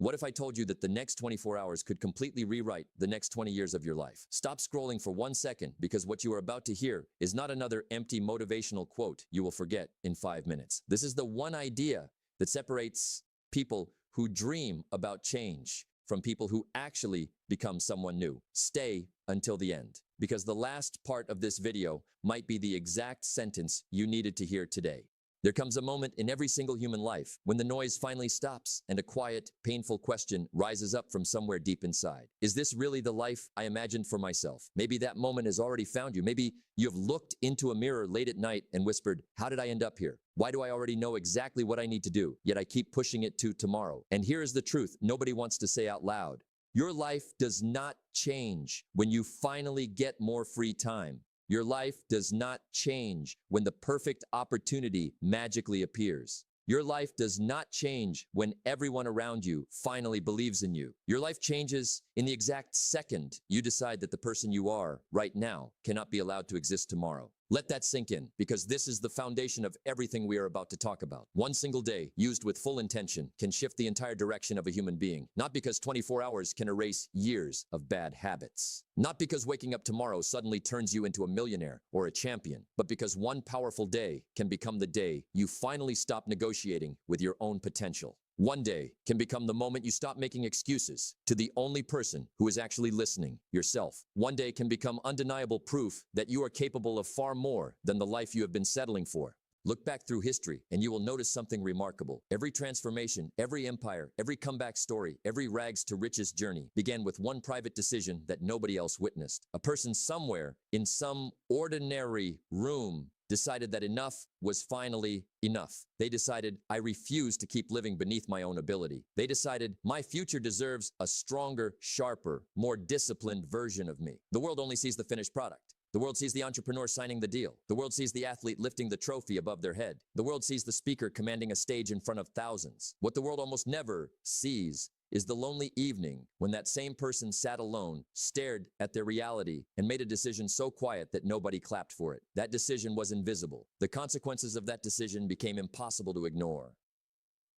What if I told you that the next 24 hours could completely rewrite the next 20 years of your life? Stop scrolling for 1 second, because what you are about to hear is not another empty motivational quote you will forget in 5 minutes. This is the one idea that separates people who dream about change from people who actually become someone new. Stay until the end, because the last part of this video might be the exact sentence you needed to hear today. There comes a moment in every single human life when the noise finally stops and a quiet, painful question rises up from somewhere deep inside. Is this really the life I imagined for myself? Maybe that moment has already found you. Maybe you have looked into a mirror late at night and whispered, how did I end up here? Why do I already know exactly what I need to do, yet I keep pushing it to tomorrow? And here is the truth nobody wants to say out loud. Your life does not change when you finally get more free time. Your life does not change when the perfect opportunity magically appears. Your life does not change when everyone around you finally believes in you. Your life changes in the exact second you decide that the person you are right now cannot be allowed to exist tomorrow. Let that sink in, because this is the foundation of everything we are about to talk about. One single day, used with full intention, can shift the entire direction of a human being. Not because 24 hours can erase years of bad habits. Not because waking up tomorrow suddenly turns you into a millionaire or a champion, but because one powerful day can become the day you finally stop negotiating with your own potential. One day can become the moment you stop making excuses to the only person who is actually listening, yourself. One day can become undeniable proof that you are capable of far more than the life you have been settling for. Look back through history and you will notice something remarkable. Every transformation, every empire, every comeback story, every rags to riches journey began with one private decision that nobody else witnessed. A person somewhere in some ordinary room decided that enough was finally enough. They decided, I refuse to keep living beneath my own ability. They decided, my future deserves a stronger, sharper, more disciplined version of me. The world only sees the finished product. The world sees the entrepreneur signing the deal. The world sees the athlete lifting the trophy above their head. The world sees the speaker commanding a stage in front of thousands. What the world almost never sees is the lonely evening when that same person sat alone, stared at their reality, and made a decision so quiet that nobody clapped for it. That decision was invisible. The consequences of that decision became impossible to ignore.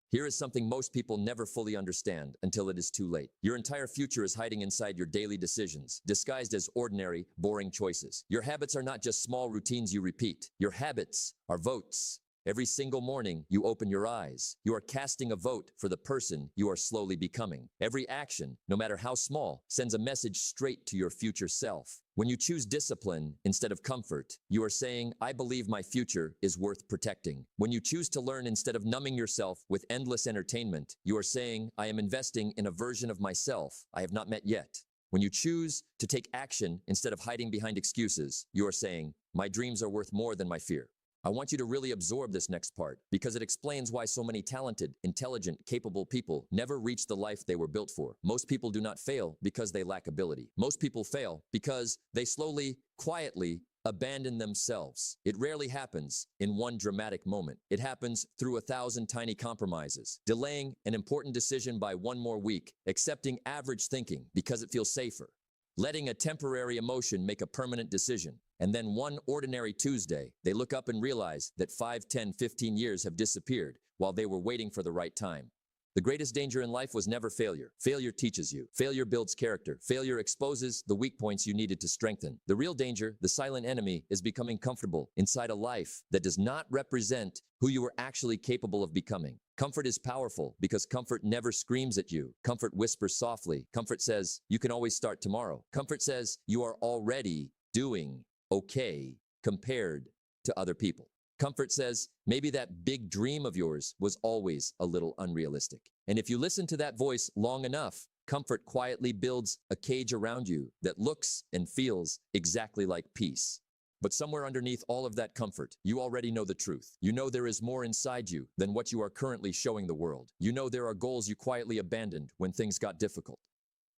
Here is something most people never fully understand until it is too late. Your entire future is hiding inside your daily decisions, disguised as ordinary, boring choices. Your habits are not just small routines you repeat. Your habits are votes. Every single morning, you open your eyes. You are casting a vote for the person you are slowly becoming. Every action, no matter how small, sends a message straight to your future self. When you choose discipline instead of comfort, you are saying, I believe my future is worth protecting. When you choose to learn instead of numbing yourself with endless entertainment, you are saying, I am investing in a version of myself I have not met yet. When you choose to take action instead of hiding behind excuses, you are saying, my dreams are worth more than my fear. I want you to really absorb this next part, because it explains why so many talented, intelligent, capable people never reach the life they were built for. Most people do not fail because they lack ability. Most people fail because they slowly, quietly abandon themselves. It rarely happens in one dramatic moment. It happens through 1,000 tiny compromises, delaying an important decision by 1 more week, accepting average thinking because it feels safer, letting a temporary emotion make a permanent decision. And then one ordinary Tuesday, they look up and realize that 5, 10, 15 years have disappeared while they were waiting for the right time. The greatest danger in life was never failure. Failure teaches you. Failure builds character. Failure exposes the weak points you needed to strengthen. The real danger, the silent enemy, is becoming comfortable inside a life that does not represent who you are actually capable of becoming. Comfort is powerful because comfort never screams at you. Comfort whispers softly. Comfort says, you can always start tomorrow. Comfort says, you are already doing okay compared to other people. Comfort says, maybe that big dream of yours was always a little unrealistic. And if you listen to that voice long enough, comfort quietly builds a cage around you that looks and feels exactly like peace. But somewhere underneath all of that comfort, you already know the truth. You know there is more inside you than what you are currently showing the world. You know there are goals you quietly abandoned when things got difficult.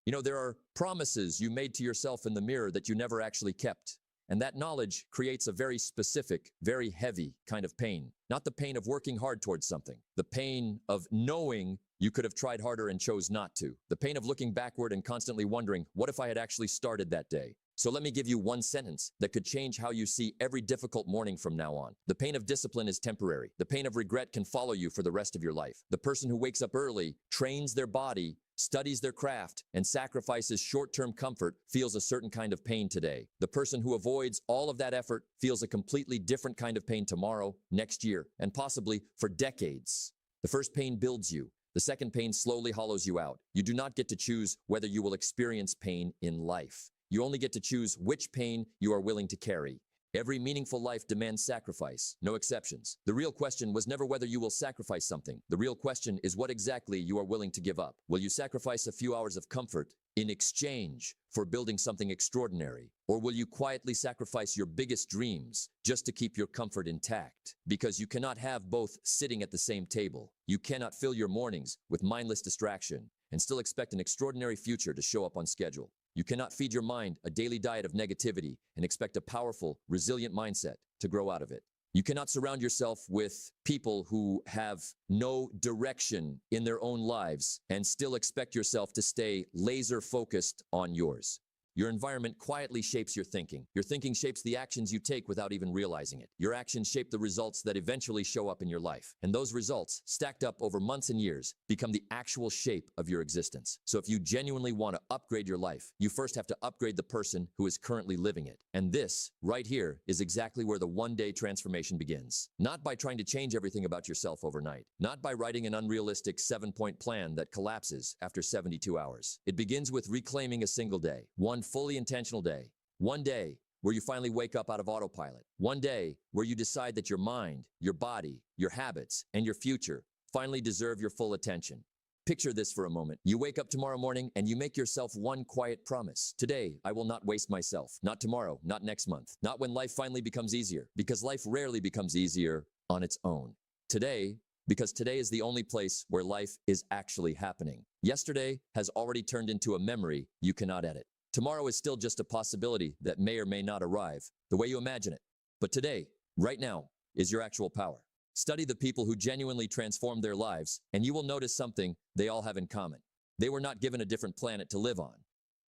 You know there are promises you made to yourself in the mirror that you never actually kept. And that knowledge creates a very specific, very heavy kind of pain. Not the pain of working hard towards something. The pain of knowing You could have tried harder and chose not to. The pain of looking backward and constantly wondering, what if I had actually started that day? So let me give you one sentence that could change how you see every difficult morning from now on. The pain of discipline is temporary. The pain of regret can follow you for the rest of your life. The person who wakes up early, trains their body, studies their craft, and sacrifices short-term comfort feels a certain kind of pain today. The person who avoids all of that effort feels a completely different kind of pain tomorrow, next year, and possibly for decades. The first pain builds you. The second pain slowly hollows you out. You do not get to choose whether you will experience pain in life. You only get to choose which pain you are willing to carry. Every meaningful life demands sacrifice, no exceptions. The real question was never whether you will sacrifice something. The real question is what exactly you are willing to give up. Will you sacrifice a few hours of comfort in exchange for building something extraordinary? Or will you quietly sacrifice your biggest dreams just to keep your comfort intact? Because you cannot have both sitting at the same table. You cannot fill your mornings with mindless distraction and still expect an extraordinary future to show up on schedule. You cannot feed your mind a daily diet of negativity and expect a powerful, resilient mindset to grow out of it. You cannot surround yourself with people who have no direction in their own lives and still expect yourself to stay laser focused on yours. Your environment quietly shapes your thinking. Your thinking shapes the actions you take without even realizing it. Your actions shape the results that eventually show up in your life. And those results, stacked up over months and years, become the actual shape of your existence. So if you genuinely want to upgrade your life, you first have to upgrade the person who is currently living it. And this, right here, is exactly where the one-day transformation begins. Not by trying to change everything about yourself overnight. Not by writing an unrealistic 7-point plan that collapses after 72 hours. It begins with reclaiming a single day. One fully intentional day. One day where you finally wake up out of autopilot. One day where you decide that your mind, your body, your habits, and your future finally deserve your full attention. Picture this for a moment. You wake up tomorrow morning and you make yourself one quiet promise. Today, I will not waste myself. Not tomorrow, not next month. Not when life finally becomes easier, because life rarely becomes easier on its own. Today, because today is the only place where life is actually happening. Yesterday has already turned into a memory you cannot edit. Tomorrow is still just a possibility that may or may not arrive, the way you imagine it. But today, right now, is your actual power. Study the people who genuinely transformed their lives, and you will notice something they all have in common. They were not given a different planet to live on.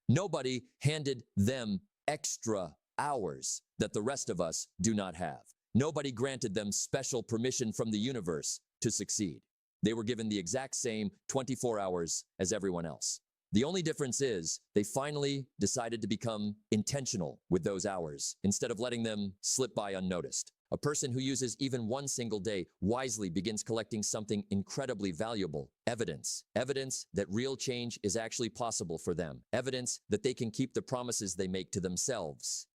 Nobody handed them extra hours that the rest of us do not have. Nobody granted them special permission from the universe to succeed. They were given the exact same 24 hours as everyone else. The only difference is they finally decided to become intentional with those hours instead of letting them slip by unnoticed. A person who uses even one single day wisely begins collecting something incredibly valuable: evidence. Evidence that real change is actually possible for them. Evidence that they can keep the promises they make to themselves.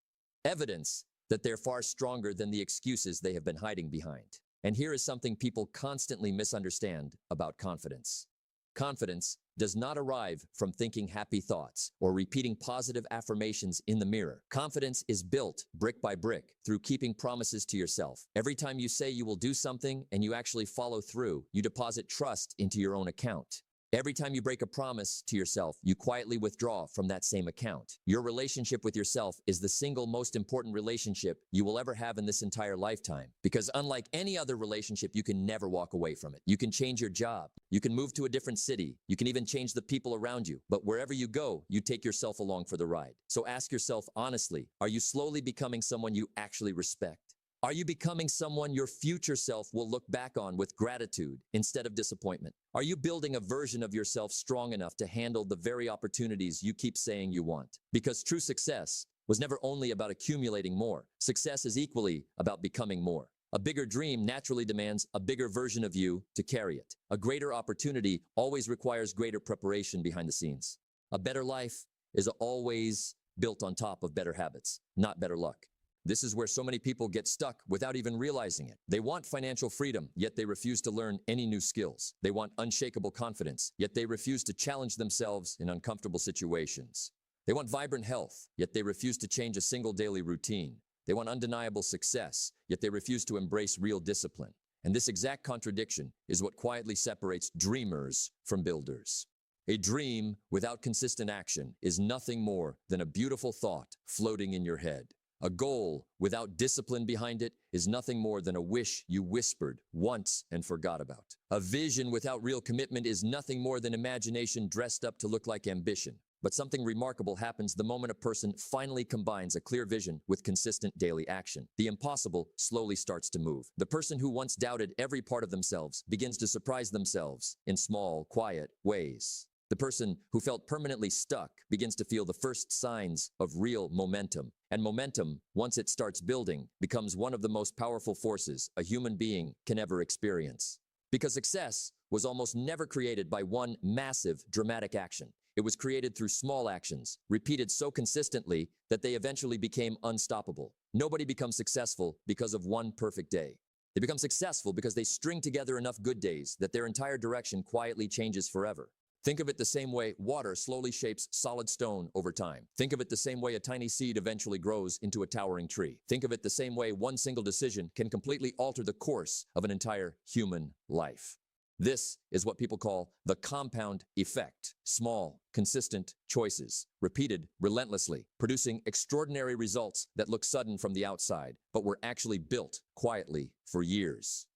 Evidence that they're far stronger than the excuses they have been hiding behind. And here is something people constantly misunderstand about confidence. Confidence does not arrive from thinking happy thoughts or repeating positive affirmations in the mirror. Confidence is built brick by brick through keeping promises to yourself. Every time you say you will do something and you actually follow through, you deposit trust into your own account. Every time you break a promise to yourself, you quietly withdraw from that same account. Your relationship with yourself is the single most important relationship you will ever have in this entire lifetime. Because unlike any other relationship, you can never walk away from it. You can change your job. You can move to a different city. You can even change the people around you. But wherever you go, you take yourself along for the ride. So ask yourself honestly, are you slowly becoming someone you actually respect? Are you becoming someone your future self will look back on with gratitude instead of disappointment? Are you building a version of yourself strong enough to handle the very opportunities you keep saying you want? Because true success was never only about accumulating more. Success is equally about becoming more. A bigger dream naturally demands a bigger version of you to carry it. A greater opportunity always requires greater preparation behind the scenes. A better life is always built on top of better habits, not better luck. This is where so many people get stuck without even realizing it. They want financial freedom, yet they refuse to learn any new skills. They want unshakable confidence, yet they refuse to challenge themselves in uncomfortable situations. They want vibrant health, yet they refuse to change a single daily routine. They want undeniable success, yet they refuse to embrace real discipline. And this exact contradiction is what quietly separates dreamers from builders. A dream without consistent action is nothing more than a beautiful thought floating in your head. A goal without discipline behind it is nothing more than a wish you whispered once and forgot about. A vision without real commitment is nothing more than imagination dressed up to look like ambition. But something remarkable happens the moment a person finally combines a clear vision with consistent daily action. The impossible slowly starts to move. The person who once doubted every part of themselves begins to surprise themselves in small, quiet ways. The person who felt permanently stuck begins to feel the first signs of real momentum. And momentum, once it starts building, becomes one of the most powerful forces a human being can ever experience. Because success was almost never created by one massive, dramatic action. It was created through small actions, repeated so consistently that they eventually became unstoppable. Nobody becomes successful because of one perfect day. They become successful because they string together enough good days that their entire direction quietly changes forever. Think of it the same way water slowly shapes solid stone over time. Think of it the same way a tiny seed eventually grows into a towering tree. Think of it the same way one single decision can completely alter the course of an entire human life. This is what people call the compound effect. Small, consistent choices, repeated relentlessly, producing extraordinary results that look sudden from the outside, but were actually built quietly for years.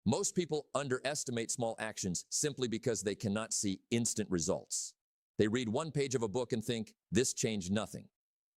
Most people underestimate small actions simply because they cannot see instant results. They read one page of a book and think, this changed nothing.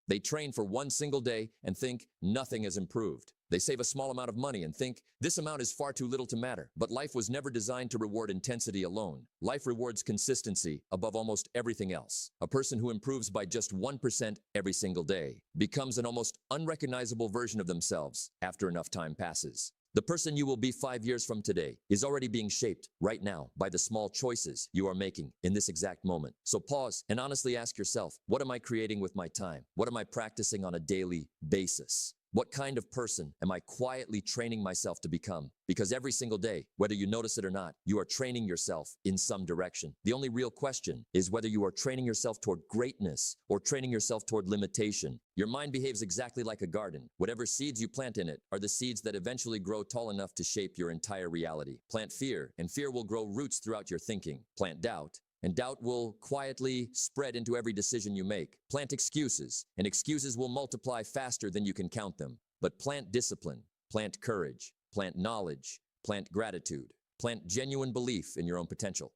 They train for one single day and think, nothing has improved. They save a small amount of money and think, this amount is far too little to matter. But life was never designed to reward intensity alone. Life rewards consistency above almost everything else. A person who improves by just 1% every single day becomes an almost unrecognizable version of themselves after enough time passes. The person you will be 5 years from today is already being shaped right now by the small choices you are making in this exact moment. So pause and honestly ask yourself, what am I creating with my time? What am I practicing on a daily basis? What kind of person am I quietly training myself to become? Because every single day, whether you notice it or not, you are training yourself in some direction. The only real question is whether you are training yourself toward greatness or training yourself toward limitation. Your mind behaves exactly like a garden. Whatever seeds you plant in it are the seeds that eventually grow tall enough to shape your entire reality. Plant fear, and fear will grow roots throughout your thinking. Plant doubt, and doubt will quietly spread into every decision you make. Plant excuses, and excuses will multiply faster than you can count them. But plant discipline, plant courage, plant knowledge, plant gratitude, plant genuine belief in your own potential.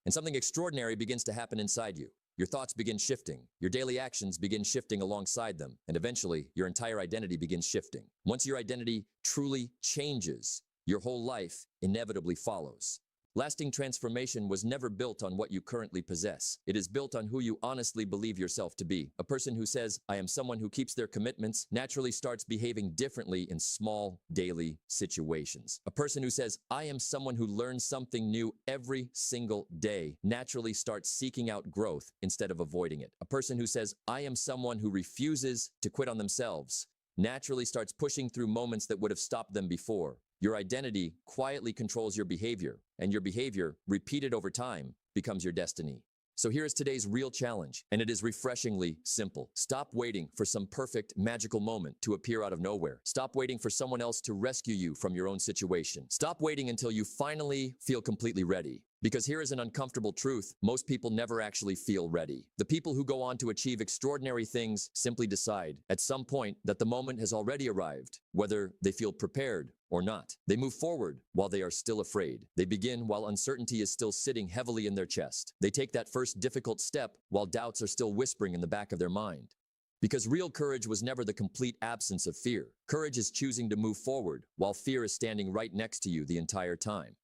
And something extraordinary begins to happen inside you. Your thoughts begin shifting, your daily actions begin shifting alongside them, and eventually your entire identity begins shifting. Once your identity truly changes, your whole life inevitably follows. Lasting transformation was never built on what you currently possess. It is built on who you honestly believe yourself to be. A person who says, I am someone who keeps their commitments, naturally starts behaving differently in small, daily situations. A person who says, I am someone who learns something new every single day, naturally starts seeking out growth instead of avoiding it. A person who says, I am someone who refuses to quit on themselves, naturally starts pushing through moments that would have stopped them before. Your identity quietly controls your behavior, and your behavior, repeated over time, becomes your destiny. So here is today's real challenge, and it is refreshingly simple. Stop waiting for some perfect, magical moment to appear out of nowhere. Stop waiting for someone else to rescue you from your own situation. Stop waiting until you finally feel completely ready. Because here is an uncomfortable truth, most people never actually feel ready. The people who go on to achieve extraordinary things simply decide, at some point, that the moment has already arrived, whether they feel prepared or not. They move forward while they are still afraid. They begin while uncertainty is still sitting heavily in their chest. They take that first difficult step while doubts are still whispering in the back of their mind. Because real courage was never the complete absence of fear. Courage is choosing to move forward while fear is standing right next to you the entire time.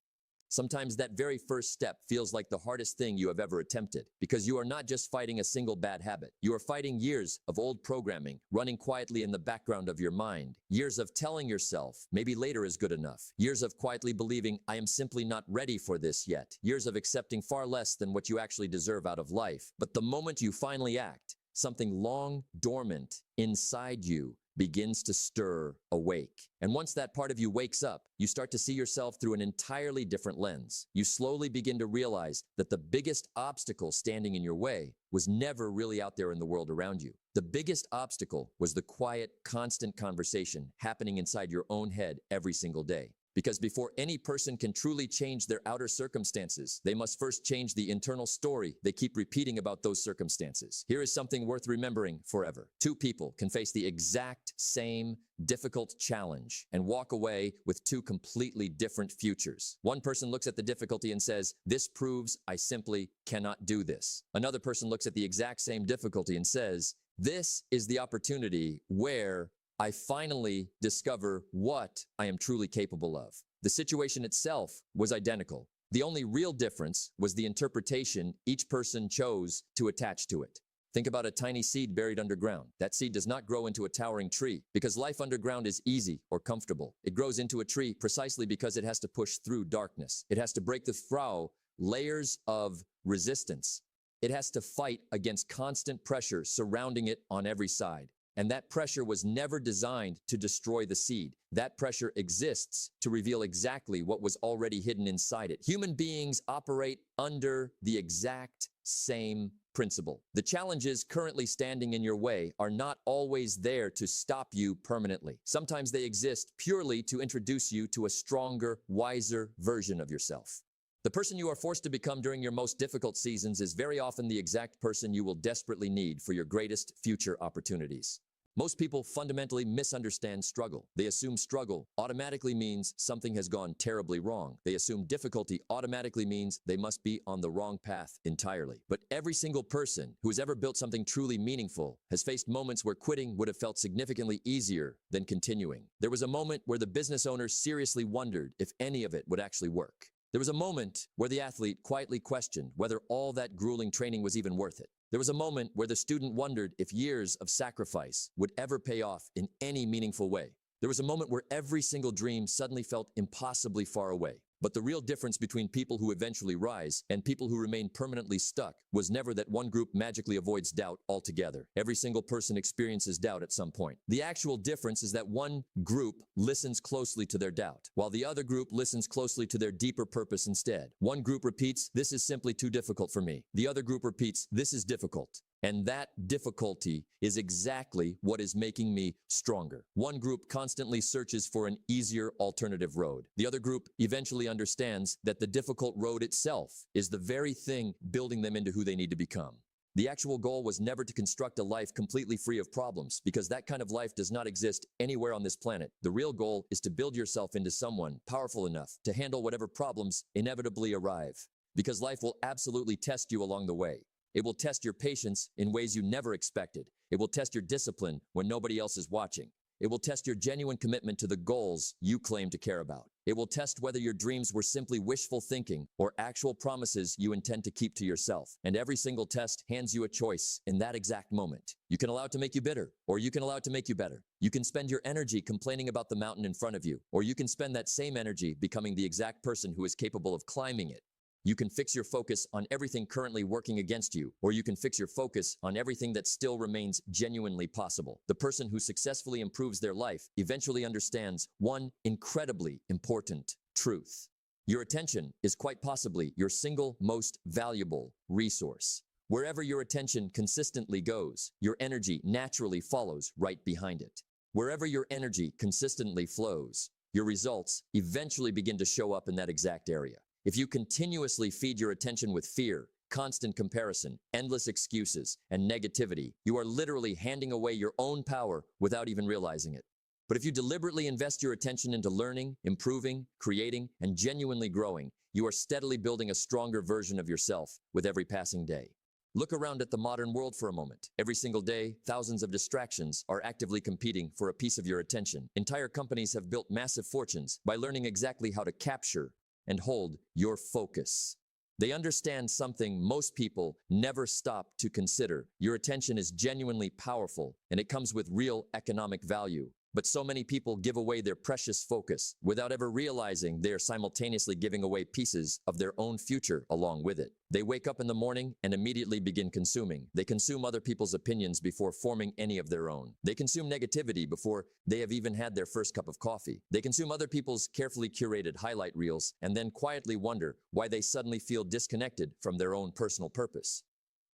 Sometimes that very first step feels like the hardest thing you have ever attempted, because you are not just fighting a single bad habit. You are fighting years of old programming running quietly in the background of your mind. Years of telling yourself, maybe later is good enough. Years of quietly believing, I am simply not ready for this yet. Years of accepting far less than what you actually deserve out of life. But the moment you finally act, something long dormant inside you begins to stir awake. And once that part of you wakes up, you start to see yourself through an entirely different lens. You slowly begin to realize that the biggest obstacle standing in your way was never really out there in the world around you. The biggest obstacle was the quiet, constant conversation happening inside your own head every single day. Because before any person can truly change their outer circumstances, they must first change the internal story they keep repeating about those circumstances. Here is something worth remembering forever. Two people can face the exact same difficult challenge and walk away with two completely different futures. One person looks at the difficulty and says, "This proves I simply cannot do this." Another person looks at the exact same difficulty and says, "This is the opportunity where I finally discover what I am truly capable of." The situation itself was identical. The only real difference was the interpretation each person chose to attach to it. Think about a tiny seed buried underground. That seed does not grow into a towering tree because life underground is easy or comfortable. It grows into a tree precisely because it has to push through darkness. It has to break through layers of resistance. It has to fight against constant pressure surrounding it on every side. And that pressure was never designed to destroy the seed. That pressure exists to reveal exactly what was already hidden inside it. Human beings operate under the exact same principle. The challenges currently standing in your way are not always there to stop you permanently. Sometimes they exist purely to introduce you to a stronger, wiser version of yourself. The person you are forced to become during your most difficult seasons is very often the exact person you will desperately need for your greatest future opportunities. Most people fundamentally misunderstand struggle. They assume struggle automatically means something has gone terribly wrong. They assume difficulty automatically means they must be on the wrong path entirely. But every single person who has ever built something truly meaningful has faced moments where quitting would have felt significantly easier than continuing. There was a moment where the business owner seriously wondered if any of it would actually work. There was a moment where the athlete quietly questioned whether all that grueling training was even worth it. There was a moment where the student wondered if years of sacrifice would ever pay off in any meaningful way. There was a moment where every single dream suddenly felt impossibly far away. But the real difference between people who eventually rise and people who remain permanently stuck was never that one group magically avoids doubt altogether. Every single person experiences doubt at some point. The actual difference is that one group listens closely to their doubt, while the other group listens closely to their deeper purpose instead. One group repeats, "This is simply too difficult for me." The other group repeats, "This is difficult." And that difficulty is exactly what is making me stronger. One group constantly searches for an easier alternative road. The other group eventually understands that the difficult road itself is the very thing building them into who they need to become. The actual goal was never to construct a life completely free of problems, because that kind of life does not exist anywhere on this planet. The real goal is to build yourself into someone powerful enough to handle whatever problems inevitably arrive, because life will absolutely test you along the way. It will test your patience in ways you never expected. It will test your discipline when nobody else is watching. It will test your genuine commitment to the goals you claim to care about. It will test whether your dreams were simply wishful thinking or actual promises you intend to keep to yourself. And every single test hands you a choice in that exact moment. You can allow it to make you bitter, or you can allow it to make you better. You can spend your energy complaining about the mountain in front of you, or you can spend that same energy becoming the exact person who is capable of climbing it. You can fix your focus on everything currently working against you, or you can fix your focus on everything that still remains genuinely possible. The person who successfully improves their life eventually understands one incredibly important truth. Your attention is quite possibly your single most valuable resource. Wherever your attention consistently goes, your energy naturally follows right behind it. Wherever your energy consistently flows, your results eventually begin to show up in that exact area. If you continuously feed your attention with fear, constant comparison, endless excuses, and negativity, you are literally handing away your own power without even realizing it. But if you deliberately invest your attention into learning, improving, creating, and genuinely growing, you are steadily building a stronger version of yourself with every passing day. Look around at the modern world for a moment. Every single day, thousands of distractions are actively competing for a piece of your attention. Entire companies have built massive fortunes by learning exactly how to capture and hold your focus. They understand something most people never stop to consider. Your attention is genuinely powerful, and it comes with real economic value. But so many people give away their precious focus without ever realizing they are simultaneously giving away pieces of their own future along with it. They wake up in the morning and immediately begin consuming. They consume other people's opinions before forming any of their own. They consume negativity before they have even had their first cup of coffee. They consume other people's carefully curated highlight reels and then quietly wonder why they suddenly feel disconnected from their own personal purpose.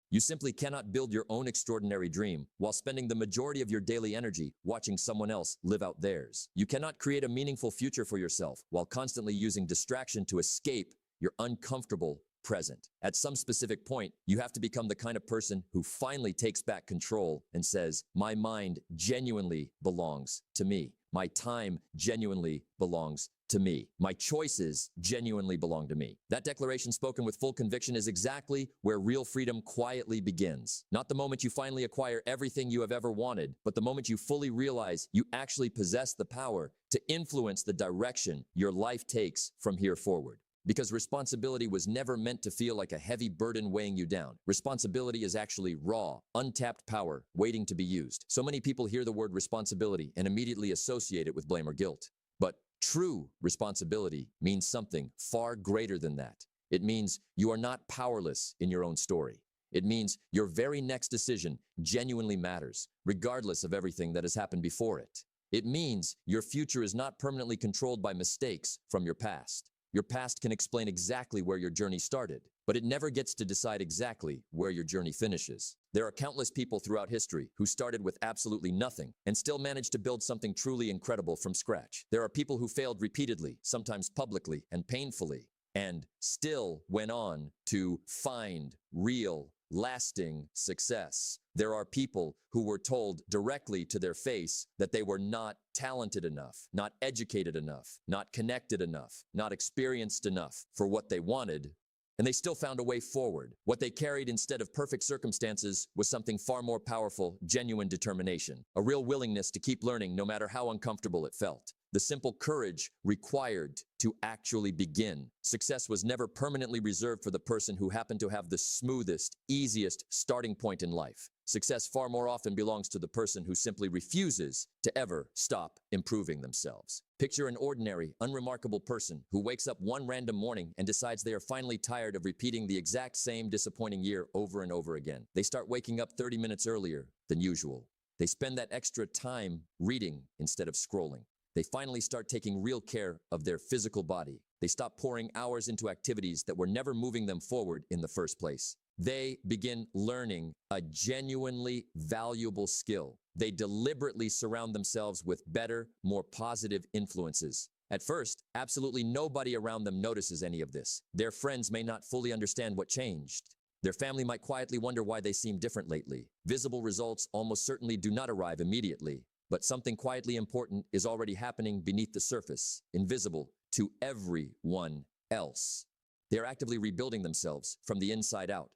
You simply cannot build your own extraordinary dream while spending the majority of your daily energy watching someone else live out theirs. You cannot create a meaningful future for yourself while constantly using distraction to escape your uncomfortable present. At some specific point, you have to become the kind of person who finally takes back control and says, my mind genuinely belongs to me. My time genuinely belongs to me. My choices genuinely belong to me. That declaration spoken with full conviction is exactly where real freedom quietly begins. Not the moment you finally acquire everything you have ever wanted, but the moment you fully realize you actually possess the power to influence the direction your life takes from here forward. Because responsibility was never meant to feel like a heavy burden weighing you down. Responsibility is actually raw, untapped power waiting to be used. So many people hear the word responsibility and immediately associate it with blame or guilt. But true responsibility means something far greater than that. It means you are not powerless in your own story. It means your very next decision genuinely matters, regardless of everything that has happened before it. It means your future is not permanently controlled by mistakes from your past. Your past can explain exactly where your journey started, but it never gets to decide exactly where your journey finishes. There are countless people throughout history who started with absolutely nothing and still managed to build something truly incredible from scratch. There are people who failed repeatedly, sometimes publicly and painfully, and still went on to find real, lasting success. There are people who were told directly to their face that they were not talented enough, not educated enough, not connected enough, not experienced enough for what they wanted, and they still found a way forward. What they carried instead of perfect circumstances was something far more powerful, genuine determination, a real willingness to keep learning no matter how uncomfortable it felt. The simple courage required to actually begin. Success was never permanently reserved for the person who happened to have the smoothest, easiest starting point in life. Success far more often belongs to the person who simply refuses to ever stop improving themselves. Picture an ordinary, unremarkable person who wakes up one random morning and decides they are finally tired of repeating the exact same disappointing year over and over again. They start waking up 30 minutes earlier than usual. They spend that extra time reading instead of scrolling. They finally start taking real care of their physical body. They stop pouring hours into activities that were never moving them forward in the first place. They begin learning a genuinely valuable skill. They deliberately surround themselves with better, more positive influences. At first, absolutely nobody around them notices any of this. Their friends may not fully understand what changed. Their family might quietly wonder why they seem different lately. Visible results almost certainly do not arrive immediately. But something quietly important is already happening beneath the surface, invisible to everyone else. They are actively rebuilding themselves from the inside out.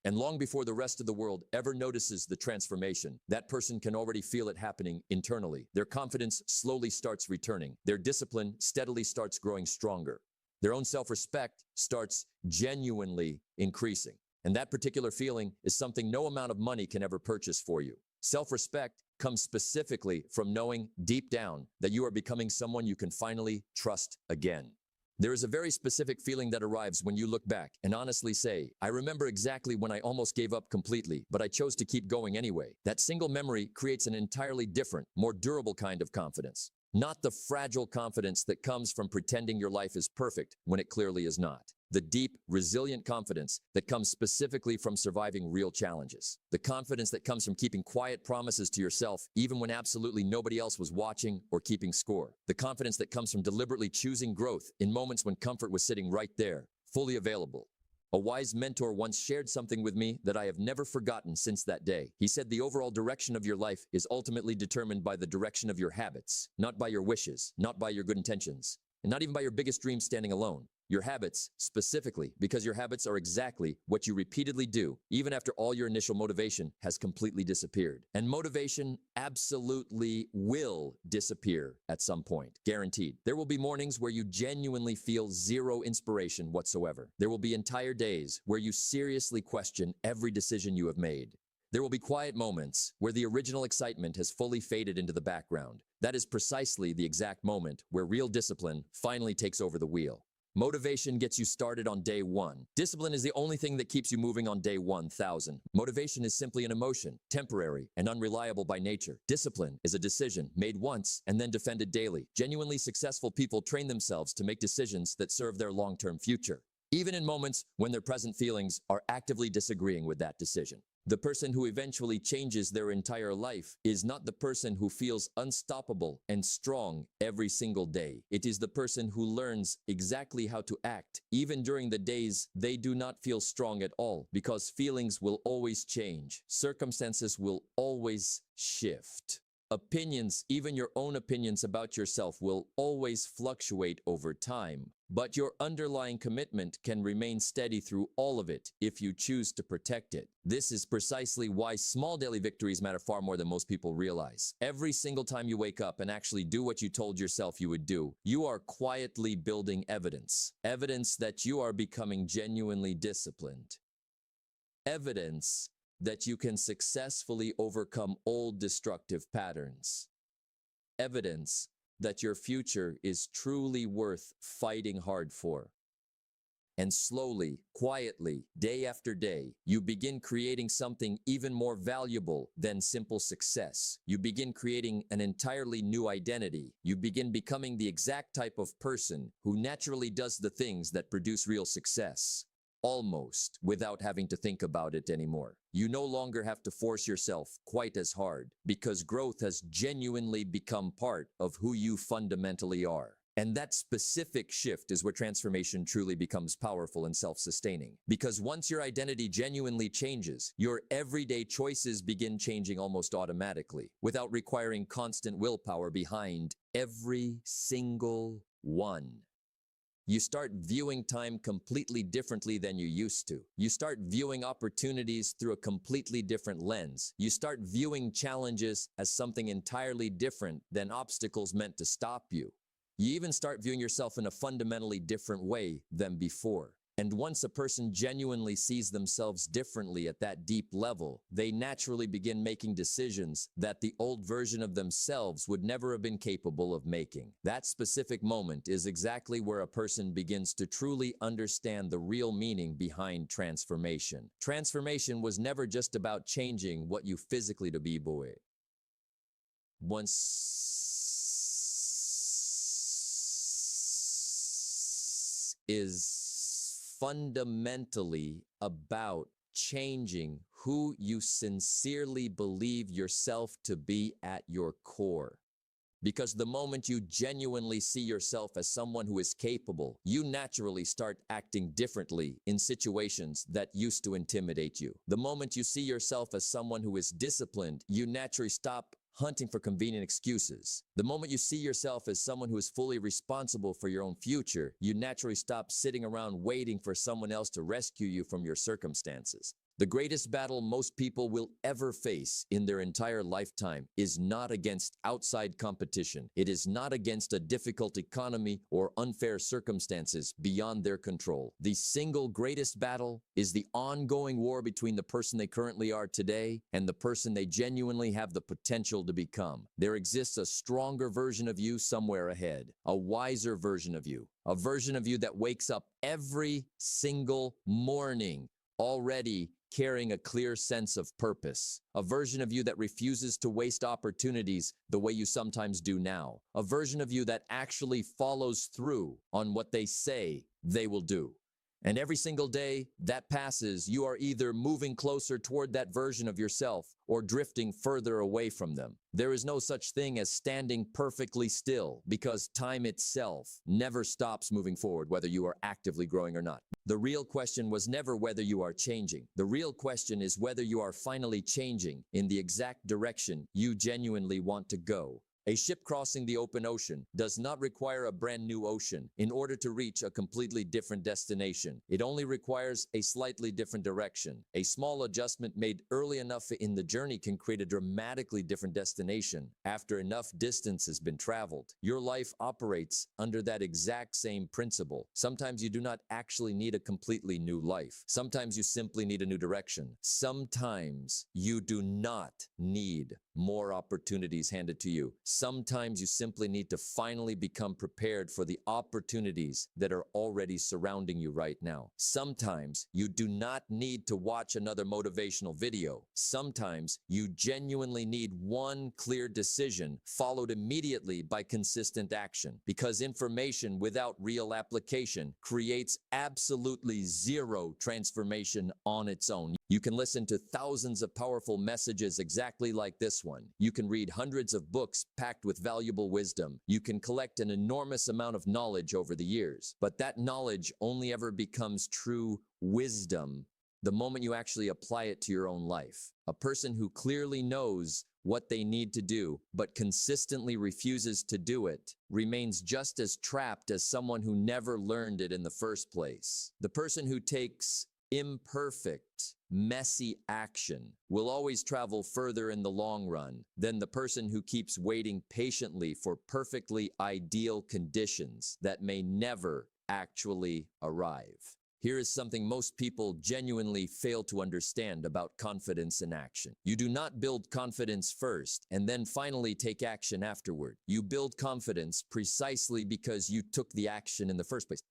And long before the rest of the world ever notices the transformation, that person can already feel it happening internally. Their confidence slowly starts returning. Their discipline steadily starts growing stronger. Their own self-respect starts genuinely increasing. And that particular feeling is something no amount of money can ever purchase for you. Self-respect comes specifically from knowing deep down that you are becoming someone you can finally trust again. There is a very specific feeling that arrives when you look back and honestly say, I remember exactly when I almost gave up completely, but I chose to keep going anyway. That single memory creates an entirely different, more durable kind of confidence. Not the fragile confidence that comes from pretending your life is perfect when it clearly is not. The deep, resilient confidence that comes specifically from surviving real challenges. The confidence that comes from keeping quiet promises to yourself even when absolutely nobody else was watching or keeping score. The confidence that comes from deliberately choosing growth in moments when comfort was sitting right there, fully available. A wise mentor once shared something with me that I have never forgotten since that day. He said the overall direction of your life is ultimately determined by the direction of your habits, not by your wishes, not by your good intentions, and not even by your biggest dreams standing alone. Your habits, specifically, because your habits are exactly what you repeatedly do, even after all your initial motivation has completely disappeared. And motivation absolutely will disappear at some point, guaranteed. There will be mornings where you genuinely feel zero inspiration whatsoever. There will be entire days where you seriously question every decision you have made. There will be quiet moments where the original excitement has fully faded into the background. That is precisely the exact moment where real discipline finally takes over the wheel. Motivation gets you started on day one. Discipline is the only thing that keeps you moving on day 1,000. Motivation is simply an emotion, temporary and unreliable by nature. Discipline is a decision made once and then defended daily. Genuinely successful people train themselves to make decisions that serve their long-term future. even in moments when their present feelings are actively disagreeing with that decision. The person who eventually changes their entire life is not the person who feels unstoppable and strong every single day. It is the person who learns exactly how to act, even during the days they do not feel strong at all, because feelings will always change. Circumstances will always shift. Opinions, even your own opinions about yourself, will always fluctuate over time. But your underlying commitment can remain steady through all of it if you choose to protect it. This is precisely why small daily victories matter far more than most people realize. Every single time you wake up and actually do what you told yourself you would do, you are quietly building evidence. Evidence that you are becoming genuinely disciplined. Evidence that you can successfully overcome old destructive patterns. Evidence that your future is truly worth fighting hard for. And slowly, quietly, day after day, you begin creating something even more valuable than simple success. You begin creating an entirely new identity. You begin becoming the exact type of person who naturally does the things that produce real success, almost without having to think about it anymore. You no longer have to force yourself quite as hard, because growth has genuinely become part of who you fundamentally are. And that specific shift is where transformation truly becomes powerful and self-sustaining. Because once your identity genuinely changes, your everyday choices begin changing almost automatically, without requiring constant willpower behind every single one. You start viewing time completely differently than you used to. You start viewing opportunities through a completely different lens. You start viewing challenges as something entirely different than obstacles meant to stop you. You even start viewing yourself in a fundamentally different way than before. And once a person genuinely sees themselves differently at that deep level, they naturally begin making decisions that the old version of themselves would never have been capable of making. That specific moment is exactly where a person begins to truly understand the real meaning behind transformation. Transformation was never just about changing what you physically to be, boy. Is fundamentally about changing who you sincerely believe yourself to be at your core. Because the moment you genuinely see yourself as someone who is capable, you naturally start acting differently in situations that used to intimidate you. The moment you see yourself as someone who is disciplined, you naturally stop hunting for convenient excuses. The moment you see yourself as someone who is fully responsible for your own future, you naturally stop sitting around waiting for someone else to rescue you from your circumstances. The greatest battle most people will ever face in their entire lifetime is not against outside competition. It is not against a difficult economy or unfair circumstances beyond their control. The single greatest battle is the ongoing war between the person they currently are today and the person they genuinely have the potential to become. There exists a stronger version of you somewhere ahead, a wiser version of you, a version of you that wakes up every single morning already carrying a clear sense of purpose, a version of you that refuses to waste opportunities the way you sometimes do now, a version of you that actually follows through on what they say they will do. And every single day that passes, you are either moving closer toward that version of yourself or drifting further away from them. There is no such thing as standing perfectly still, because time itself never stops moving forward, whether you are actively growing or not. The real question was never whether you are changing. The real question is whether you are finally changing in the exact direction you genuinely want to go. A ship crossing the open ocean does not require a brand new ocean in order to reach a completely different destination. It only requires a slightly different direction. A small adjustment made early enough in the journey can create a dramatically different destination after enough distance has been traveled. Your life operates under that exact same principle. Sometimes you do not actually need a completely new life. Sometimes you simply need a new direction. Sometimes you do not need more opportunities handed to you. Sometimes you simply need to finally become prepared for the opportunities that are already surrounding you right now. Sometimes you do not need to watch another motivational video. Sometimes you genuinely need one clear decision followed immediately by consistent action, because information without real application creates absolutely zero transformation on its own. You can listen to thousands of powerful messages exactly like this one. You can read hundreds of books packed with valuable wisdom. You can collect an enormous amount of knowledge over the years. But that knowledge only ever becomes true wisdom the moment you actually apply it to your own life. A person who clearly knows what they need to do, but consistently refuses to do it, remains just as trapped as someone who never learned it in the first place. The person who takes imperfect, messy action will always travel further in the long run than the person who keeps waiting patiently for perfectly ideal conditions that may never actually arrive. Here is something most people genuinely fail to understand about confidence in action. You do not build confidence first and then finally take action afterward. You build confidence precisely because you took the action in the first place.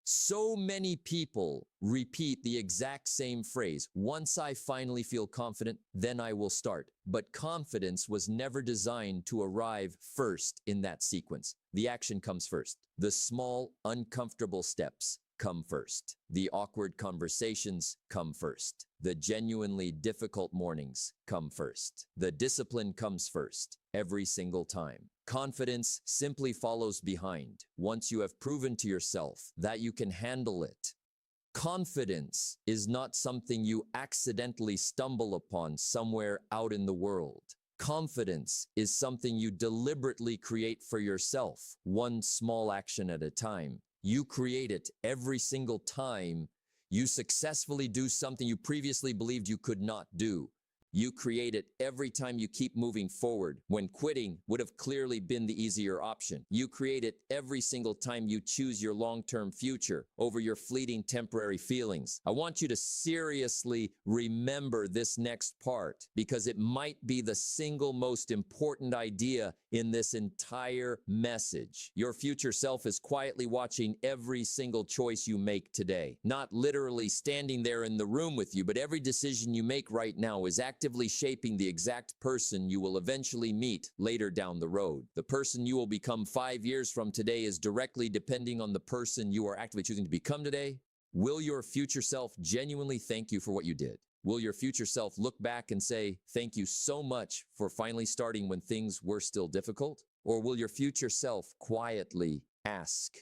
So many people repeat the exact same phrase, once I finally feel confident, then I will start. But confidence was never designed to arrive first in that sequence. The action comes first. The small, uncomfortable steps come first. The awkward conversations come first. The genuinely difficult mornings come first. The discipline comes first, every single time. Confidence simply follows behind once you have proven to yourself that you can handle it. Confidence is not something you accidentally stumble upon somewhere out in the world. Confidence is something you deliberately create for yourself, one small action at a time. You create it every single time you successfully do something you previously believed you could not do. You create it every time you keep moving forward when quitting would have clearly been the easier option. You create it every single time you choose your long-term future over your fleeting temporary feelings. I want you to seriously remember this next part because it might be the single most important idea in this entire message. Your future self is quietly watching every single choice you make today. Not literally standing there in the room with you, but every decision you make right now is actively shaping the exact person you will eventually meet later down the road. The person you will become 5 years from today is directly depending on the person you are actively choosing to become today. Will your future self genuinely thank you for what you did? Will your future self look back and say, thank you so much for finally starting when things were still difficult? Or will your future self quietly ask,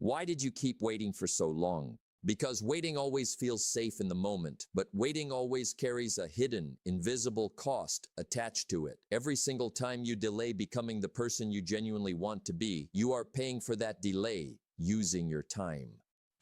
why did you keep waiting for so long? Because waiting always feels safe in the moment, but waiting always carries a hidden, invisible cost attached to it. Every single time you delay becoming the person you genuinely want to be, you are paying for that delay using your time.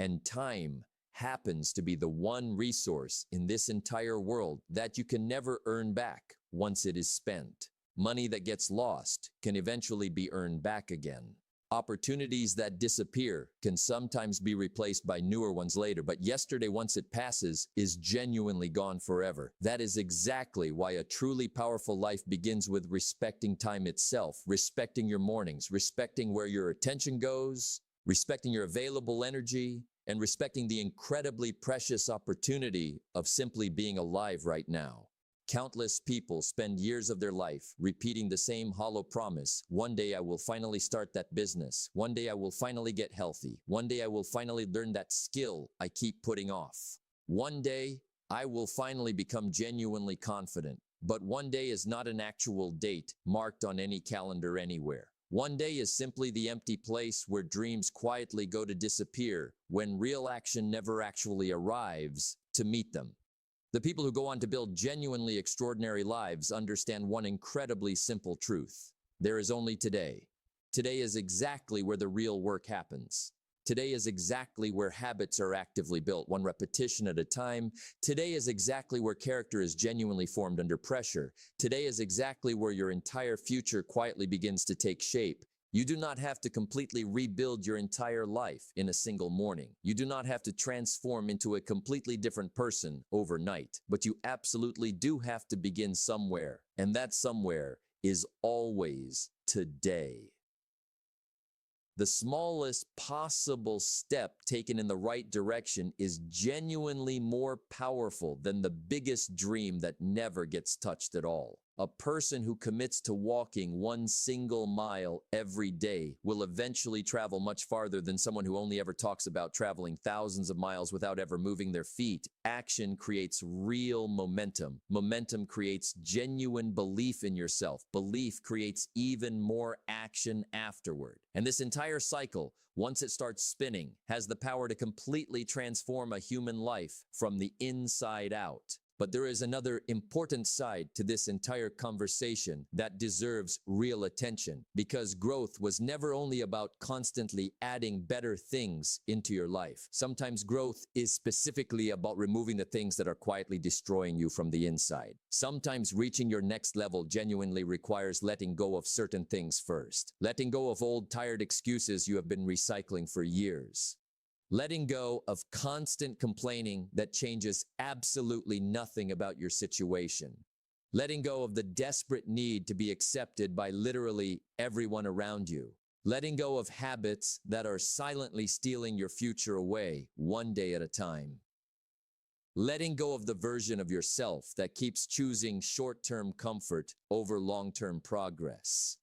And time happens to be the one resource in this entire world that you can never earn back once it is spent. Money that gets lost can eventually be earned back again. Opportunities that disappear can sometimes be replaced by newer ones later, but yesterday, once it passes, is genuinely gone forever. That is exactly why a truly powerful life begins with respecting time itself, respecting your mornings, respecting where your attention goes, respecting your available energy, and respecting the incredibly precious opportunity of simply being alive right now. Countless people spend years of their life repeating the same hollow promise. One day I will finally start that business. One day I will finally get healthy. One day I will finally learn that skill I keep putting off. One day I will finally become genuinely confident. But one day is not an actual date marked on any calendar anywhere. One day is simply the empty place where dreams quietly go to disappear when real action never actually arrives to meet them. The people who go on to build genuinely extraordinary lives understand one incredibly simple truth. There is only today. Today is exactly where the real work happens. Today is exactly where habits are actively built, one repetition at a time. Today is exactly where character is genuinely formed under pressure. Today is exactly where your entire future quietly begins to take shape. You do not have to completely rebuild your entire life in a single morning. You do not have to transform into a completely different person overnight, but you absolutely do have to begin somewhere. And that somewhere is always today. The smallest possible step taken in the right direction is genuinely more powerful than the biggest dream that never gets touched at all. A person who commits to walking 1 single mile every day will eventually travel much farther than someone who only ever talks about traveling thousands of miles without ever moving their feet. Action creates real momentum. Momentum creates genuine belief in yourself. Belief creates even more action afterward. And this entire cycle, once it starts spinning, has the power to completely transform a human life from the inside out. But there is another important side to this entire conversation that deserves real attention, because growth was never only about constantly adding better things into your life. Sometimes growth is specifically about removing the things that are quietly destroying you from the inside. Sometimes reaching your next level genuinely requires letting go of certain things first. Letting go of old, tired excuses you have been recycling for years. Letting go of constant complaining that changes absolutely nothing about your situation. Letting go of the desperate need to be accepted by literally everyone around you. Letting go of habits that are silently stealing your future away, one day at a time. Letting go of the version of yourself that keeps choosing short-term comfort over long-term progress.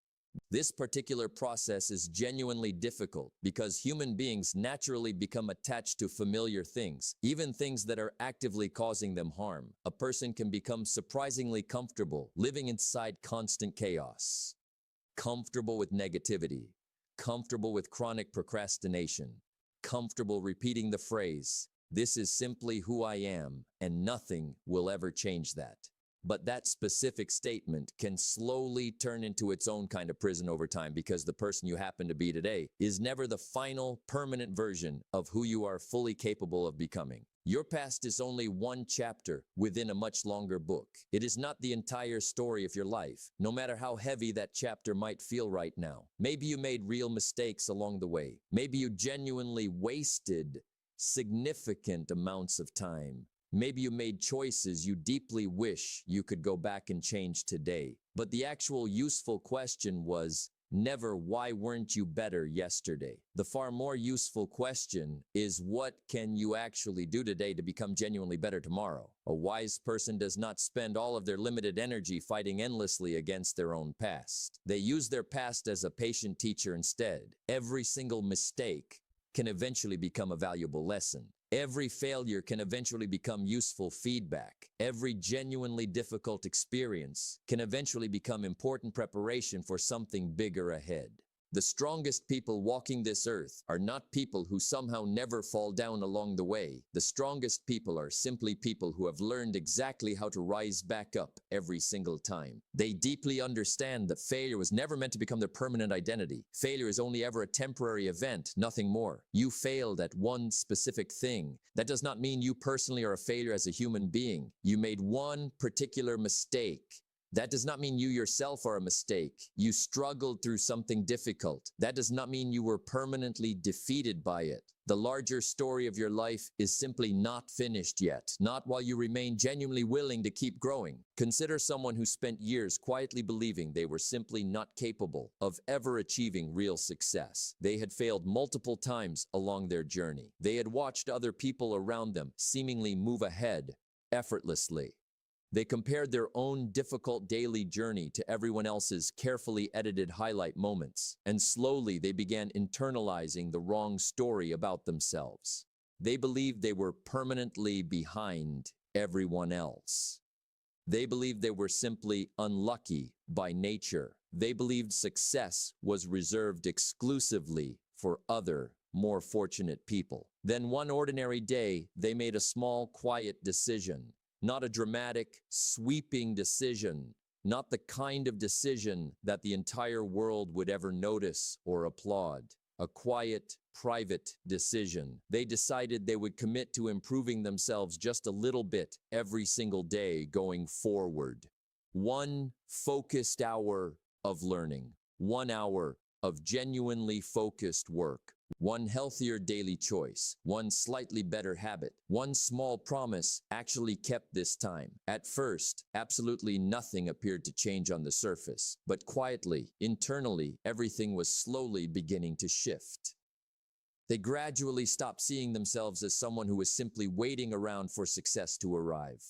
This particular process is genuinely difficult because human beings naturally become attached to familiar things, even things that are actively causing them harm. A person can become surprisingly comfortable living inside constant chaos, comfortable with negativity, comfortable with chronic procrastination, comfortable repeating the phrase, "This is simply who I am, and nothing will ever change that." But that specific statement can slowly turn into its own kind of prison over time, because the person you happen to be today is never the final, permanent version of who you are fully capable of becoming. Your past is only one chapter within a much longer book. It is not the entire story of your life, no matter how heavy that chapter might feel right now. Maybe you made real mistakes along the way. Maybe you genuinely wasted significant amounts of time. Maybe you made choices you deeply wish you could go back and change today. But the actual useful question was never, why weren't you better yesterday? The far more useful question is, what can you actually do today to become genuinely better tomorrow? A wise person does not spend all of their limited energy fighting endlessly against their own past. They use their past as a patient teacher instead. Every single mistake can eventually become a valuable lesson. Every failure can eventually become useful feedback. Every genuinely difficult experience can eventually become important preparation for something bigger ahead. The strongest people walking this earth are not people who somehow never fall down along the way. The strongest people are simply people who have learned exactly how to rise back up every single time. They deeply understand that failure was never meant to become their permanent identity. Failure is only ever a temporary event, nothing more. You failed at one specific thing. That does not mean you personally are a failure as a human being. You made one particular mistake. That does not mean you yourself are a mistake. You struggled through something difficult. That does not mean you were permanently defeated by it. The larger story of your life is simply not finished yet, not while you remain genuinely willing to keep growing. Consider someone who spent years quietly believing they were simply not capable of ever achieving real success. They had failed multiple times along their journey. They had watched other people around them seemingly move ahead effortlessly. They compared their own difficult daily journey to everyone else's carefully edited highlight moments, and slowly they began internalizing the wrong story about themselves. They believed they were permanently behind everyone else. They believed they were simply unlucky by nature. They believed success was reserved exclusively for other, more fortunate people. Then one ordinary day, they made a small, quiet decision. Not a dramatic, sweeping decision, not the kind of decision that the entire world would ever notice or applaud. A quiet, private decision. They decided they would commit to improving themselves just a little bit every single day going forward. 1 focused hour of learning, 1 hour of genuinely focused work, One healthier daily choice, one slightly better habit, one small promise actually kept this time. At first, absolutely nothing appeared to change on the surface, but quietly, internally, everything was slowly beginning to shift. They gradually stopped seeing themselves as someone who was simply waiting around for success to arrive.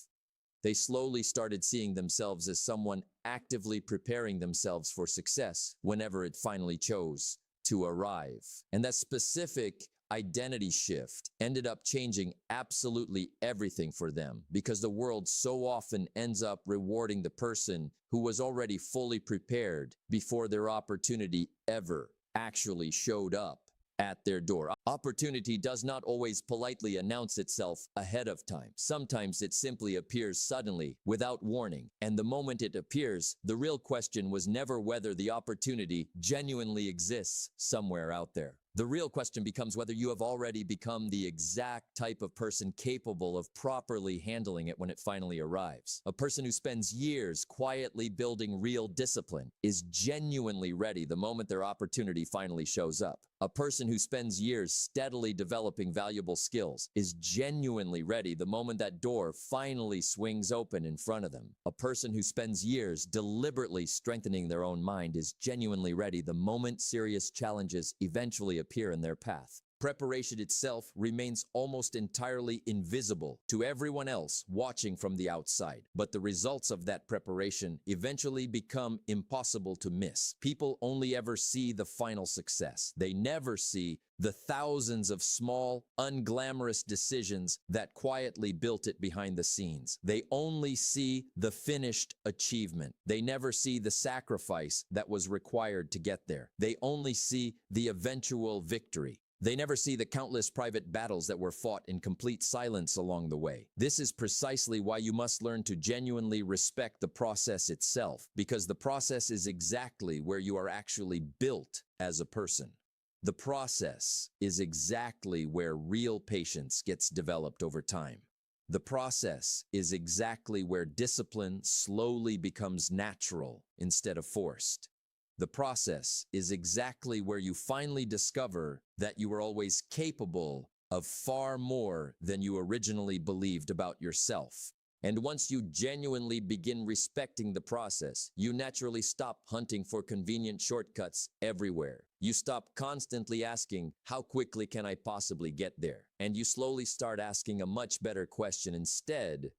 They slowly started seeing themselves as someone actively preparing themselves for success whenever it finally chose to arrive. And that specific identity shift ended up changing absolutely everything for them, because the world so often ends up rewarding the person who was already fully prepared before their opportunity ever actually showed up at their door. Opportunity does not always politely announce itself ahead of time. Sometimes it simply appears suddenly, without warning. And the moment it appears, the real question was never whether the opportunity genuinely exists somewhere out there. The real question becomes whether you have already become the exact type of person capable of properly handling it when it finally arrives. A person who spends years quietly building real discipline is genuinely ready the moment their opportunity finally shows up. A person who spends years steadily developing valuable skills is genuinely ready the moment that door finally swings open in front of them. A person who spends years deliberately strengthening their own mind is genuinely ready the moment serious challenges eventually appear in their path. Preparation itself remains almost entirely invisible to everyone else watching from the outside, but the results of that preparation eventually become impossible to miss. People only ever see the final success. They never see the thousands of small, unglamorous decisions that quietly built it behind the scenes. They only see the finished achievement. They never see the sacrifice that was required to get there. They only see the eventual victory. They never see the countless private battles that were fought in complete silence along the way. This is precisely why you must learn to genuinely respect the process itself, because the process is exactly where you are actually built as a person. The process is exactly where real patience gets developed over time. The process is exactly where discipline slowly becomes natural instead of forced. The process is exactly where you finally discover that you were always capable of far more than you originally believed about yourself. And once you genuinely begin respecting the process, you naturally stop hunting for convenient shortcuts everywhere. You stop constantly asking, how quickly can I possibly get there? And you slowly start asking a much better question instead.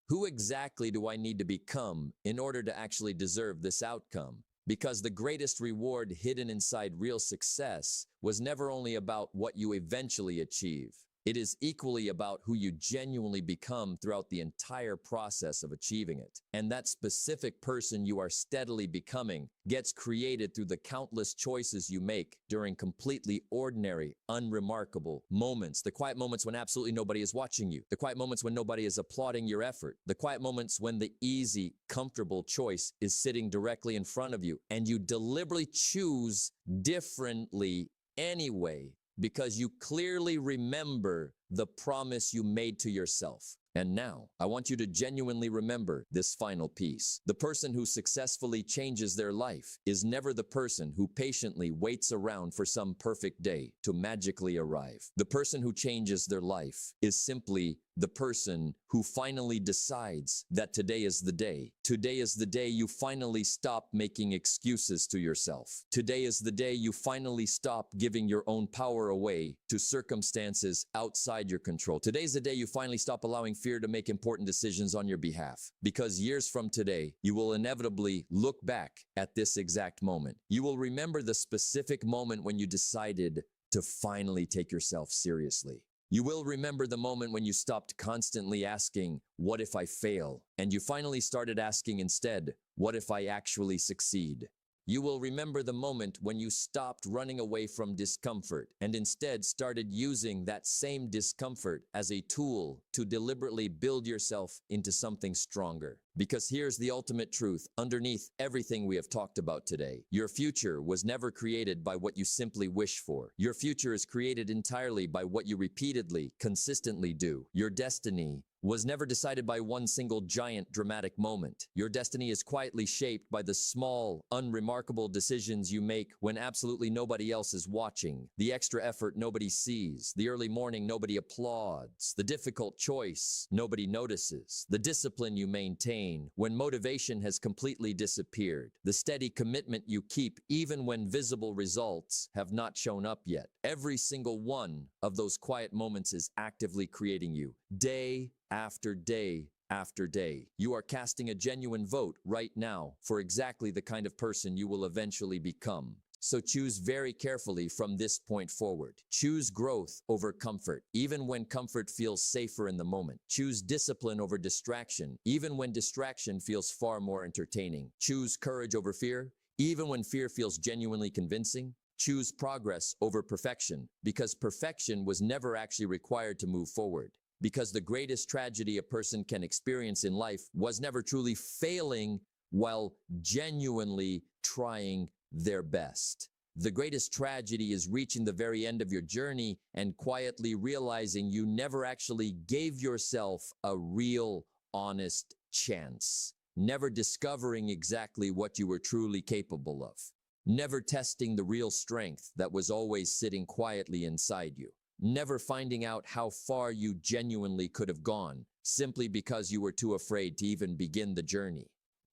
Who exactly do I need to become in order to actually deserve this outcome? Because the greatest reward hidden inside real success was never only about what you eventually achieve. It is equally about who you genuinely become throughout the entire process of achieving it. And that specific person you are steadily becoming gets created through the countless choices you make during completely ordinary, unremarkable moments. The quiet moments when absolutely nobody is watching you. The quiet moments when nobody is applauding your effort. The quiet moments when the easy, comfortable choice is sitting directly in front of you, and you deliberately choose differently anyway, because you clearly remember the promise you made to yourself. And now, I want you to genuinely remember this final piece. The person who successfully changes their life is never the person who patiently waits around for some perfect day to magically arrive. The person who changes their life is simply the person who finally decides that today is the day. Today is the day you finally stop making excuses to yourself. Today is the day you finally stop giving your own power away to circumstances outside your control. Today's the day you finally stop allowing fear to make important decisions on your behalf. Because years from today, you will inevitably look back at this exact moment. You will remember the specific moment when you decided to finally take yourself seriously. You will remember the moment when you stopped constantly asking, what if I fail? And you finally started asking instead, what if I actually succeed? You will remember the moment when you stopped running away from discomfort and instead started using that same discomfort as a tool to deliberately build yourself into something stronger. Because here's the ultimate truth underneath everything we have talked about today. Your future was never created by what you simply wish for. Your future is created entirely by what you repeatedly, consistently do. Your destiny was never decided by one single giant dramatic moment. Your destiny is quietly shaped by the small, unremarkable decisions you make when absolutely nobody else is watching. The extra effort nobody sees, the early morning nobody applauds, the difficult choice nobody notices, the discipline you maintain when motivation has completely disappeared, the steady commitment you keep even when visible results have not shown up yet. Every single one of those quiet moments is actively creating you, day after day after day. You are casting a genuine vote right now for exactly the kind of person you will eventually become. So choose very carefully from this point forward. Choose growth over comfort, even when comfort feels safer in the moment. Choose discipline over distraction, even when distraction feels far more entertaining. Choose courage over fear, even when fear feels genuinely convincing. Choose progress over perfection, because perfection was never actually required to move forward. Because the greatest tragedy a person can experience in life was never truly failing while genuinely trying their best. The greatest tragedy is reaching the very end of your journey and quietly realizing you never actually gave yourself a real, honest chance. Never discovering exactly what you were truly capable of. Never testing the real strength that was always sitting quietly inside you. Never finding out how far you genuinely could have gone, simply because you were too afraid to even begin the journey.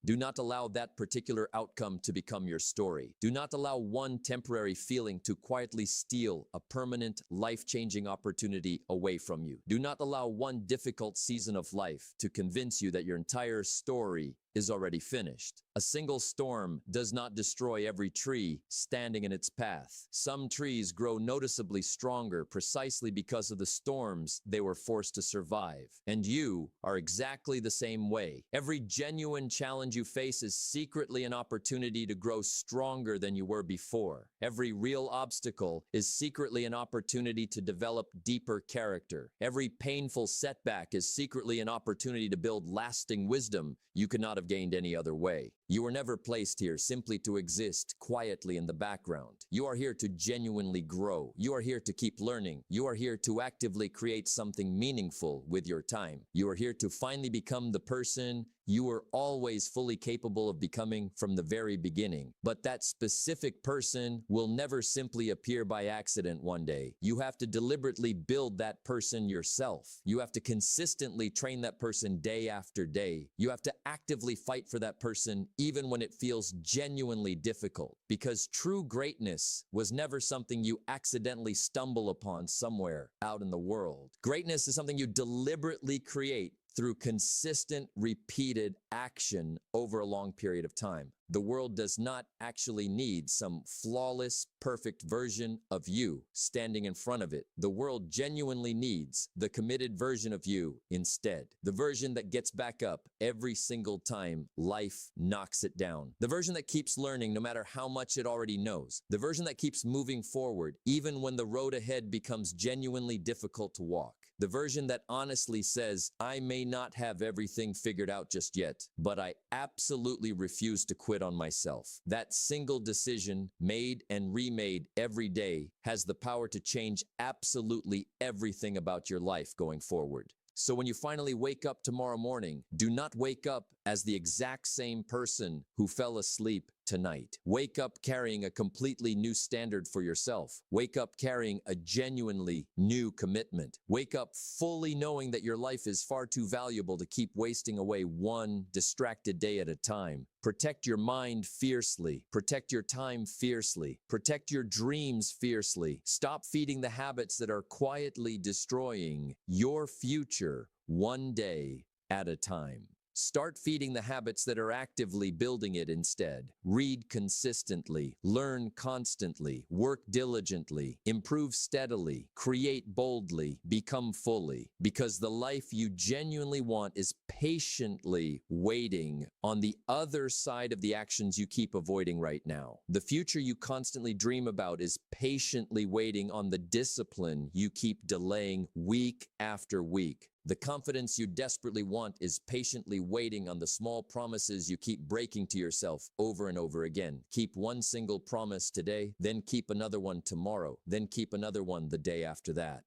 Do not allow that particular outcome to become your story. Do not allow one temporary feeling to quietly steal a permanent, life-changing opportunity away from you. Do not allow one difficult season of life to convince you that your entire story is already finished. A single storm does not destroy every tree standing in its path. Some trees grow noticeably stronger precisely because of the storms they were forced to survive. And you are exactly the same way. Every genuine challenge you face is secretly an opportunity to grow stronger than you were before. Every real obstacle is secretly an opportunity to develop deeper character. Every painful setback is secretly an opportunity to build lasting wisdom you could not have gained any other way. You were never placed here simply to exist quietly in the background. You are here to genuinely grow. You are here to keep learning. You are here to actively create something meaningful with your time. You are here to finally become the person you were always fully capable of becoming from the very beginning. But that specific person will never simply appear by accident one day. You have to deliberately build that person yourself. You have to consistently train that person day after day. You have to actively fight for that person even when it feels genuinely difficult. Because true greatness was never something you accidentally stumble upon somewhere out in the world. Greatness is something you deliberately create through consistent, repeated action over a long period of time. The world does not actually need some flawless, perfect version of you standing in front of it. The world genuinely needs the committed version of you instead. The version that gets back up every single time life knocks it down. The version that keeps learning no matter how much it already knows. The version that keeps moving forward even when the road ahead becomes genuinely difficult to walk. The version that honestly says, I may not have everything figured out just yet, but I absolutely refuse to quit on myself. That single decision, made and remade every day, has the power to change absolutely everything about your life going forward. So when you finally wake up tomorrow morning, do not wake up as the exact same person who fell asleep tonight. Wake up carrying a completely new standard for yourself. Wake up carrying a genuinely new commitment. Wake up fully knowing that your life is far too valuable to keep wasting away one distracted day at a time. Protect your mind fiercely. Protect your time fiercely. Protect your dreams fiercely. Stop feeding the habits that are quietly destroying your future one day at a time. Start feeding the habits that are actively building it instead. Read consistently, learn constantly, work diligently, improve steadily, create boldly, become fully. Because the life you genuinely want is patiently waiting on the other side of the actions you keep avoiding right now. The future you constantly dream about is patiently waiting on the discipline you keep delaying week after week. The confidence you desperately want is patiently waiting on the small promises you keep breaking to yourself over and over again. Keep one single promise today, then keep another one tomorrow, then keep another one the day after that.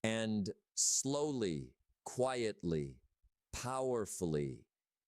And slowly, quietly, powerfully,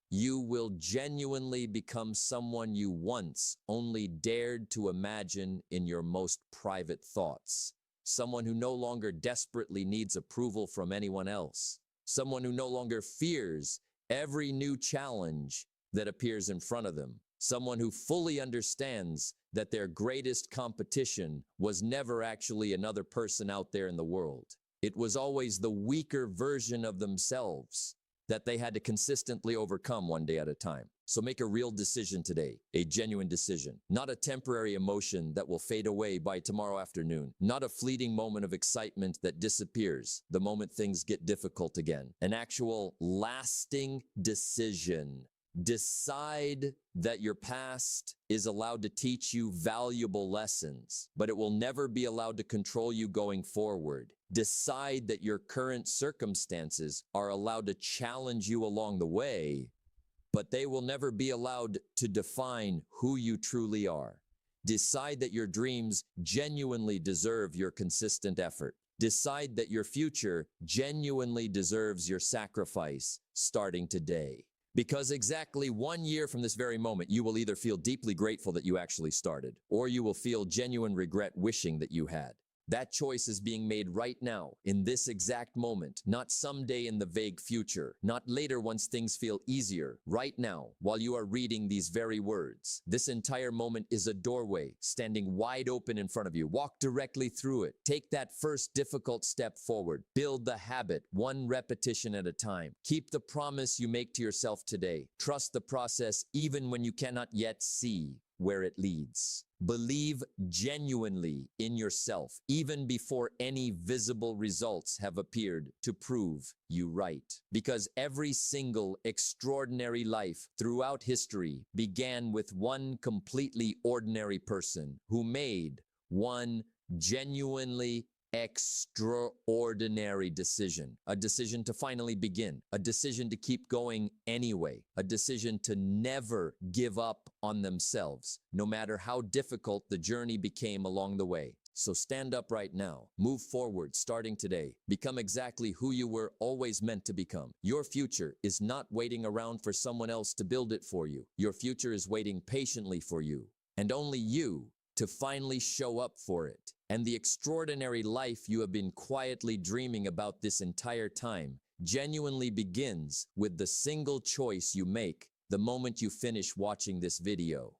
you will genuinely become someone you once only dared to imagine in your most private thoughts. Someone who no longer desperately needs approval from anyone else. Someone who no longer fears every new challenge that appears in front of them. Someone who fully understands that their greatest competition was never actually another person out there in the world. It was always the weaker version of themselves that they had to consistently overcome one day at a time. So make a real decision today, a genuine decision, not a temporary emotion that will fade away by tomorrow afternoon, not a fleeting moment of excitement that disappears the moment things get difficult again. An actual lasting decision. Decide that your past is allowed to teach you valuable lessons, but it will never be allowed to control you going forward. Decide that your current circumstances are allowed to challenge you along the way, but they will never be allowed to define who you truly are. Decide that your dreams genuinely deserve your consistent effort. Decide that your future genuinely deserves your sacrifice starting today. Because exactly 1 year from this very moment, you will either feel deeply grateful that you actually started, or you will feel genuine regret wishing that you had. That choice is being made right now, in this exact moment, not someday in the vague future, not later once things feel easier. Right now, while you are reading these very words, this entire moment is a doorway standing wide open in front of you. Walk directly through it. Take that first difficult step forward. Build the habit, one repetition at a time. Keep the promise you make to yourself today. Trust the process even when you cannot yet see where it leads. Believe genuinely in yourself, even before any visible results have appeared to prove you right. Because every single extraordinary life throughout history began with one completely ordinary person who made one genuinely extraordinary decision. A decision to finally begin. A decision to keep going anyway. A decision to never give up on themselves, no matter how difficult the journey became along the way. So stand up right now. Move forward starting today. Become exactly who you were always meant to become. Your future is not waiting around for someone else to build it for you. Your future is waiting patiently for you, and only you, to finally show up for it. And the extraordinary life you have been quietly dreaming about this entire time genuinely begins with the single choice you make the moment you finish watching this video.